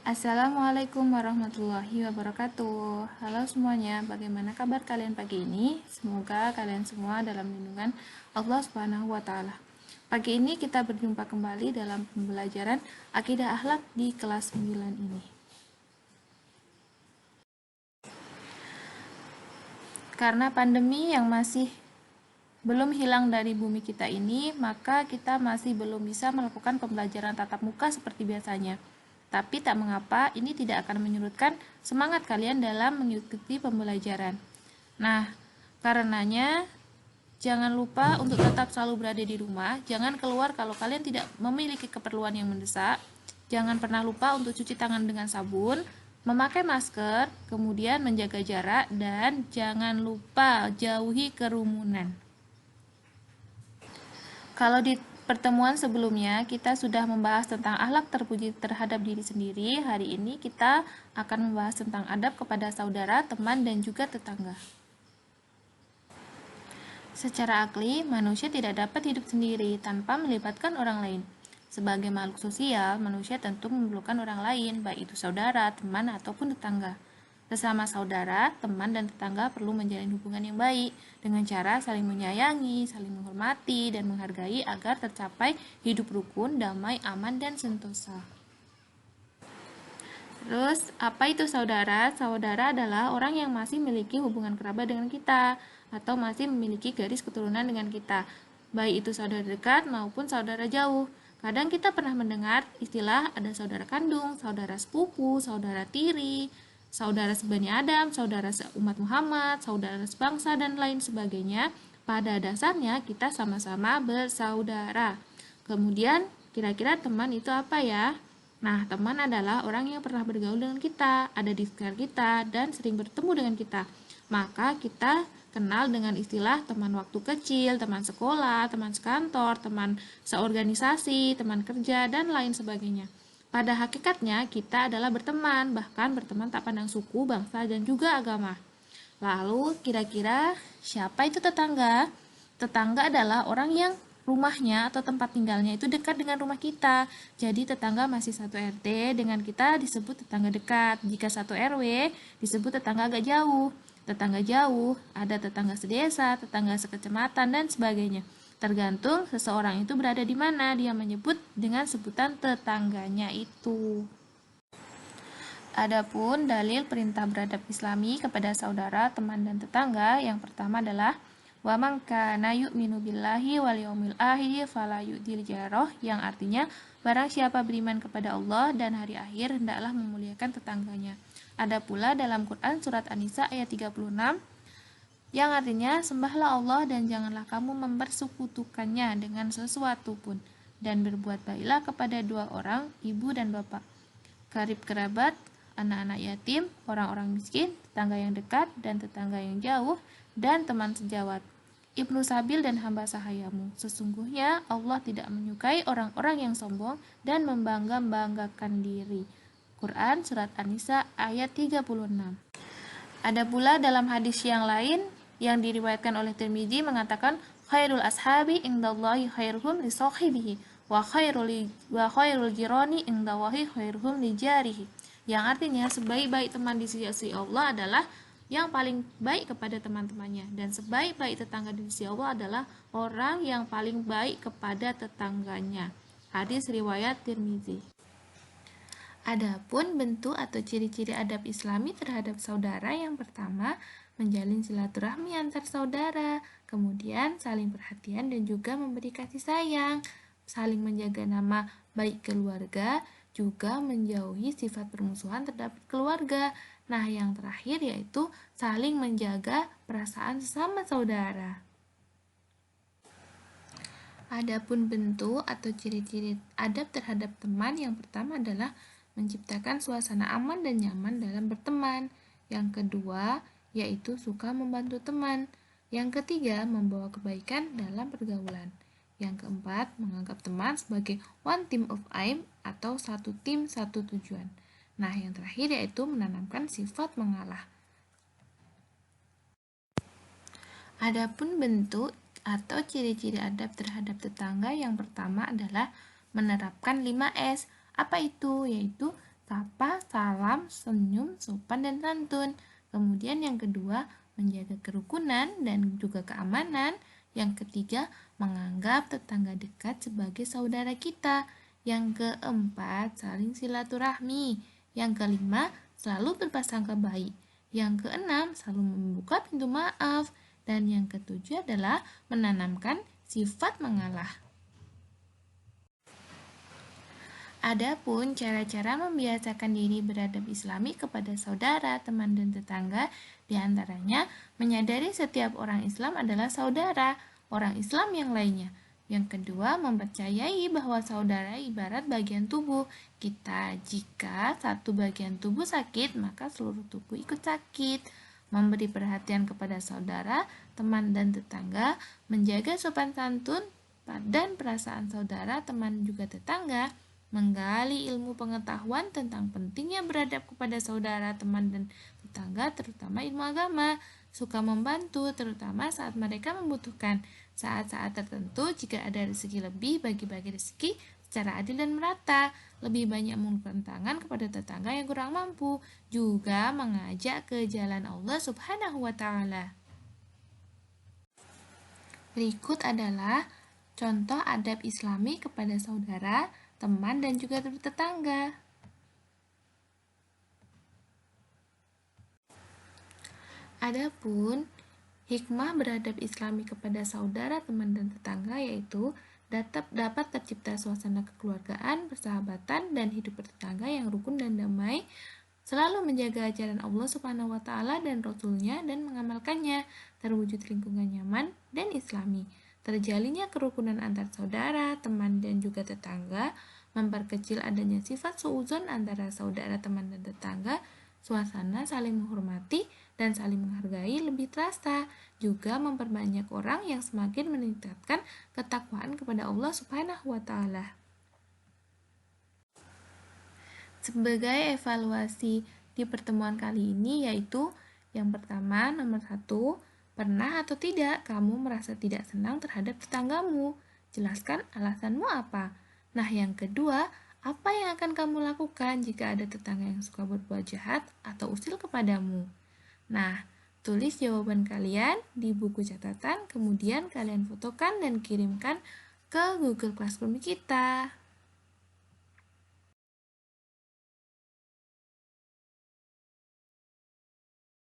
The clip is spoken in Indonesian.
Assalamualaikum warahmatullahi wabarakatuh. Halo semuanya, bagaimana kabar kalian pagi ini? Semoga kalian semua dalam lindungan Allah Subhanahu wa taala. Pagi ini kita berjumpa kembali dalam pembelajaran akidah akhlak di kelas 9 ini. Karena pandemi yang masih belum hilang dari bumi kita ini, maka kita masih belum bisa melakukan pembelajaran tatap muka seperti biasanya. Tapi tak mengapa, ini tidak akan menyurutkan semangat kalian dalam mengikuti pembelajaran. Nah, karenanya jangan lupa untuk tetap selalu berada di rumah, jangan keluar kalau kalian tidak memiliki keperluan yang mendesak. Jangan pernah lupa untuk cuci tangan dengan sabun, memakai masker, kemudian menjaga jarak, dan jangan lupa jauhi kerumunan. Kalau di pertemuan sebelumnya kita sudah membahas tentang akhlak terpuji terhadap diri sendiri, hari ini kita akan membahas tentang adab kepada saudara, teman, dan juga tetangga. Secara akli, manusia tidak dapat hidup sendiri tanpa melibatkan orang lain. Sebagai makhluk sosial, manusia tentu memerlukan orang lain, baik itu saudara, teman, ataupun tetangga. Sesama saudara, teman, dan tetangga perlu menjalin hubungan yang baik dengan cara saling menyayangi, saling menghormati, dan menghargai agar tercapai hidup rukun, damai, aman, dan sentosa. Terus, apa itu saudara? Saudara adalah orang yang masih memiliki hubungan kerabat dengan kita atau masih memiliki garis keturunan dengan kita, baik itu saudara dekat maupun saudara jauh. Kadang kita pernah mendengar istilah ada saudara kandung, saudara sepupu, saudara tiri, saudara sebani Adam, saudara seumat Muhammad, saudara sebangsa, dan lain sebagainya. Pada dasarnya kita sama-sama bersaudara. Kemudian, kira-kira teman itu apa ya? Nah, teman adalah orang yang pernah bergaul dengan kita, ada di sekitar kita, dan sering bertemu dengan kita. Maka kita kenal dengan istilah teman waktu kecil, teman sekolah, teman sekantor, teman seorganisasi, teman kerja, dan lain sebagainya. Pada hakikatnya, kita adalah berteman, bahkan berteman tak pandang suku, bangsa, dan juga agama. Lalu, kira-kira siapa itu tetangga? Tetangga adalah orang yang rumahnya atau tempat tinggalnya itu dekat dengan rumah kita. Jadi tetangga masih satu RT dengan kita disebut tetangga dekat. Jika satu RW disebut tetangga agak jauh. Tetangga jauh, ada tetangga sedesa, tetangga sekecamatan, dan sebagainya. Tergantung seseorang itu berada di mana dia menyebut dengan sebutan tetangganya itu. Adapun dalil perintah beradab Islami kepada saudara, teman, dan tetangga, yang pertama adalah wa man kana yu'minu billahi wal yaumil akhir fala yu'dil jarah, yang artinya barang siapa beriman kepada Allah dan hari akhir hendaklah memuliakan tetangganya. Ada pula dalam Quran surat An-Nisa ayat 36 yang artinya sembahlah Allah dan janganlah kamu mempersekutukannya dengan sesuatu pun, dan berbuat baiklah kepada dua orang, ibu dan bapak, karib kerabat, anak-anak yatim, orang-orang miskin, tetangga yang dekat dan tetangga yang jauh, dan teman sejawat, Ibnu Sabil dan hamba sahayamu. Sesungguhnya Allah tidak menyukai orang-orang yang sombong dan membangga-banggakan diri. Quran Surat An-Nisa ayat 36. Ada pula dalam hadis yang lain yang diriwayatkan oleh Tirmidzi mengatakan khairul ashabi indallahi khairuhum li sahibihi wa khairul jirani indallahi khairuhum li jarihi, yang artinya sebaik-baik teman di sisi Allah adalah yang paling baik kepada teman-temannya, dan sebaik-baik tetangga di sisi Allah adalah orang yang paling baik kepada tetangganya. Hadis riwayat Tirmidzi. Adapun bentuk atau ciri-ciri adab Islami terhadap saudara, yang pertama, menjalin silaturahmi antar saudara, kemudian saling perhatian dan juga memberi kasih sayang, saling menjaga nama baik keluarga, juga menjauhi sifat permusuhan terhadap keluarga. Nah, yang terakhir yaitu saling menjaga perasaan sesama saudara. Adapun bentuk atau ciri-ciri adab terhadap teman, yang pertama adalah menciptakan suasana aman dan nyaman dalam berteman. Yang kedua, yaitu suka membantu teman. Yang ketiga, membawa kebaikan dalam pergaulan. Yang keempat, menganggap teman sebagai one team of aim atau satu tim satu tujuan. Nah, yang terakhir yaitu menanamkan sifat mengalah. Adapun bentuk atau ciri-ciri adab terhadap tetangga, yang pertama adalah menerapkan 5S. Apa itu? Yaitu sapa, salam, senyum, sopan, dan santun. Kemudian yang kedua, menjaga kerukunan dan juga keamanan. Yang ketiga, menganggap tetangga dekat sebagai saudara kita. Yang keempat, saling silaturahmi. Yang kelima, selalu berprasangka baik. Yang keenam, selalu membuka pintu maaf. Dan yang ketujuh adalah menanamkan sifat mengalah. Adapun cara-cara membiasakan diri beradab Islami kepada saudara, teman, dan tetangga, diantaranya menyadari setiap orang Islam adalah saudara, orang Islam yang lainnya. Yang kedua, mempercayai bahwa saudara ibarat bagian tubuh kita. Jika satu bagian tubuh sakit, maka seluruh tubuh ikut sakit. Memberi perhatian kepada saudara, teman, dan tetangga, menjaga sopan santun dan perasaan saudara, teman, juga tetangga, menggali ilmu pengetahuan tentang pentingnya beradab kepada saudara, teman, dan tetangga, terutama ilmu agama, suka membantu, terutama saat mereka membutuhkan. Saat-saat tertentu, jika ada rezeki lebih, bagi-bagi rezeki secara adil dan merata, lebih banyak mengulurkan tangan kepada tetangga yang kurang mampu, juga mengajak ke jalan Allah Subhanahu wa Ta'ala. Berikut adalah contoh adab Islami kepada saudara, teman, dan juga tetangga. Adapun hikmah beradab Islami kepada saudara, teman, dan tetangga yaitu dapat tercipta suasana kekeluargaan, persahabatan, dan hidup bertetangga yang rukun dan damai, selalu menjaga ajaran Allah Subhanahu wa Ta'ala dan Rasul-Nya dan mengamalkannya, terwujud lingkungan nyaman dan Islami, terjalinnya kerukunan antar saudara, teman, dan juga tetangga, memperkecil adanya sifat suudzon antara saudara, teman, dan tetangga, suasana saling menghormati dan saling menghargai lebih terasa, juga memperbanyak orang yang semakin meningkatkan ketakwaan kepada Allah Subhanahu wa Ta'ala. Sebagai evaluasi di pertemuan kali ini yaitu yang pertama, nomor 1, pernah atau tidak kamu merasa tidak senang terhadap tetanggamu? Jelaskan alasanmu apa. Nah, yang kedua, apa yang akan kamu lakukan jika ada tetangga yang suka berbuat jahat atau usil kepadamu? Nah, tulis jawaban kalian di buku catatan, kemudian kalian fotokan dan kirimkan ke Google Classroom kita.